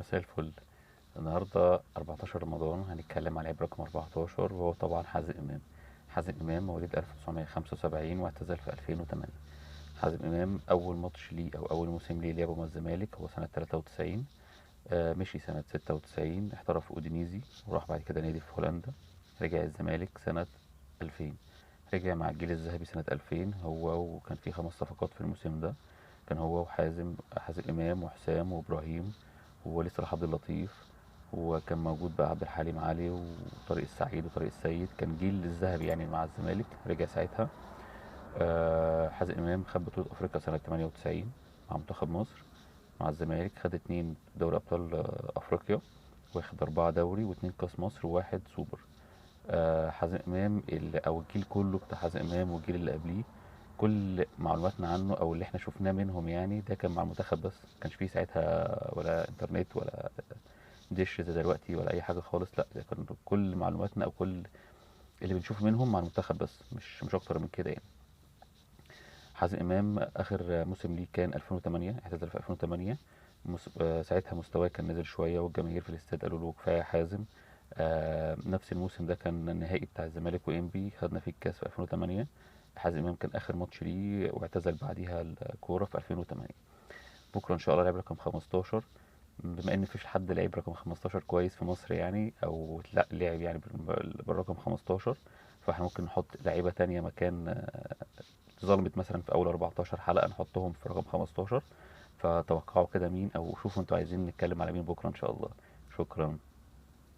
مساء الفل. النهارده 14 رمضان، هنتكلم عن لعيب رقم 14 وهو طبعا حازم امام. حازم امام مواليد 1975 واعتزل في 2008. حازم امام اول ماتش ليه او اول موسم ليه لعبه مع الزمالك هو سنه 93. مشي سنه 96، احترف في اودينيزي وراح بعد كده نادي في هولندا. رجع الزمالك سنه 2000. رجع مع الجيل الذهبي سنة 2000 هو، وكان في 5 صفقات في الموسم ده. كان هو حازم إمام وحسام وإبراهيم ووليد صلاح عبد اللطيف. وكان موجود بقى عبد الحليم علي وطارق السعيد وطارق السيد، كان جيل الذهبي يعني مع الزمالك. رجع ساعتها. حازم إمام خد بطولة أفريقيا سنة 98 مع منتخب مصر. مع الزمالك خد 2 دوري أبطال أفريقيا، واخد 4 دوري و2 كاس مصر وواحد سوبر. حازم امام او الجيل كله بتاع حازم امام والجيل اللي قبليه، كل معلوماتنا عنه او اللي احنا شفناه منهم يعني ده كان مع المنتخب بس. ما كانش فيه ساعتها ولا انترنت ولا دش زي دلوقتي ولا اي حاجه خالص. لا، ده كان كل معلوماتنا او كل اللي بنشوفه منهم مع المنتخب بس، مش اكتر من كده يعني. حازم امام اخر موسم ليه كان 2008، اعتزل في 2008. ساعتها مستواه كان نزل شويه والجماهير في الاستاد قالوا له كفايه يا حازم. نفس الموسم ده كان النهائي بتاع الزمالك وانبي، خدنا فيه الكاس في 2008. حازم امام كان اخر ماتش ليه واعتزل بعديها الكوره في 2008. بكره ان شاء الله لعب رقم 15. بما ان مفيش حد لعيب رقم 15 كويس في مصر يعني، او لا لعب يعني بالرقم 15، فاحنا ممكن نحط لعيبه تانية مكان ظلمت مثلا في اول 14 حلقه نحطهم في رقم 15. فتوقعوا كده مين، او شوفوا انتوا عايزين نتكلم على مين بكره ان شاء الله. شكرا.